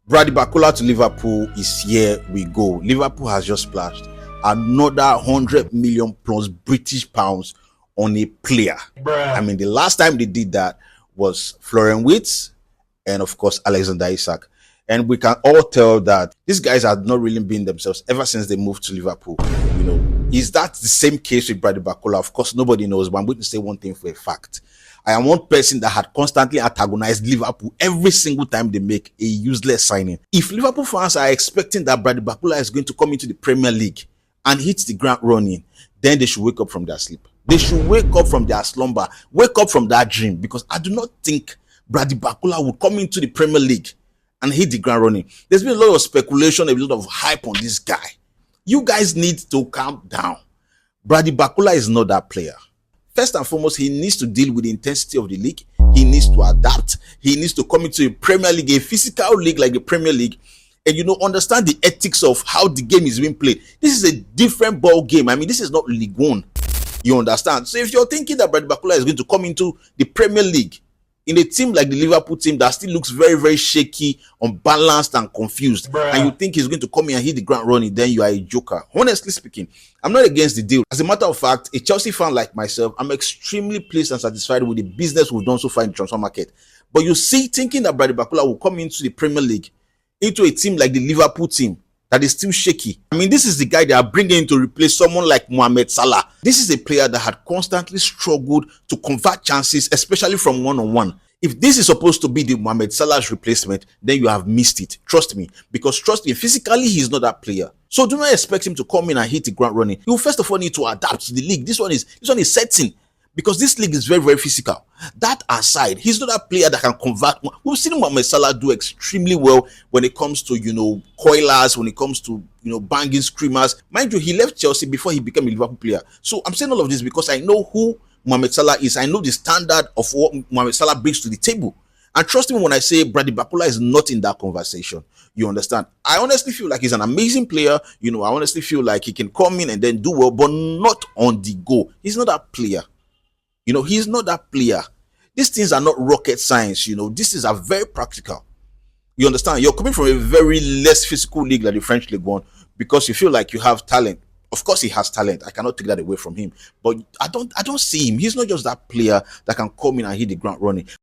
Barcola to Liverpool is here we go. Liverpool has just splashed another 100 million plus British pounds on a player. Bruh. I mean, the last time they did that was Florian Wirtz and of course Alexander Isak. And we can all tell that these guys have not really been themselves ever since they moved to Liverpool. You know, is that the same case with Barcola? Of course, nobody knows, but I'm going to say one thing for a fact. I am one person that had constantly antagonized Liverpool every single time they make a useless signing. If Liverpool fans are expecting that Barcola is going to come into the Premier League and hit the ground running, then they should wake up from their sleep. They should wake up from their slumber, wake up from that dream, because I do not think Barcola would come into the Premier League and hit the ground running. There's been a lot of speculation, a lot of hype on this guy. You guys need to calm down. Barcola is not that player. First and foremost, he needs to deal with the intensity of the league. He needs to adapt. He needs to come into a Premier League, a physical league like the Premier League, and understand the ethics of how the game is being played. This is a different ball game. I mean, this is not League One. You understand? So if you're thinking that Barcola is going to come into the Premier League in a team like the Liverpool team that still looks very, very shaky, unbalanced and confused, and you think he's going to come in and hit the ground running, then you are a joker. Honestly speaking, I'm not against the deal. As a matter of fact, a Chelsea fan like myself, I'm extremely pleased and satisfied with the business we've done so far in the transfer market. But you see, thinking that Barcola will come into the Premier League, into a team like the Liverpool team, that is still shaky. I mean, this is the guy they are bringing in to replace someone like Mohamed Salah. This is a player that had constantly struggled to convert chances, especially from one-on-one. If this is supposed to be the Mohamed Salah's replacement, then you have missed it. Trust me. Because trust me, physically, he's not that player. So do not expect him to come in and hit the ground running. You first of all need to adapt to the league. This one is setting. Because this league is very, very physical. That aside, he's not a player that can convert. We've seen Mohamed Salah do extremely well when it comes to, coilers, when it comes to, banging screamers. Mind you, he left Chelsea before he became a Liverpool player. So I'm saying all of this because I know who Mohamed Salah is. I know the standard of what Mohamed Salah brings to the table. And trust me when I say Barcola is not in that conversation. You understand? I honestly feel like he's an amazing player. I honestly feel like he can come in and then do well, but not on the go. He's not that player. He's not that player. These things are not rocket science. This is a very practical. You understand? You're coming from a very less physical league like the French League One because you feel like you have talent. Of course, he has talent. I cannot take that away from him. But I don't see him. He's not just that player that can come in and hit the ground running.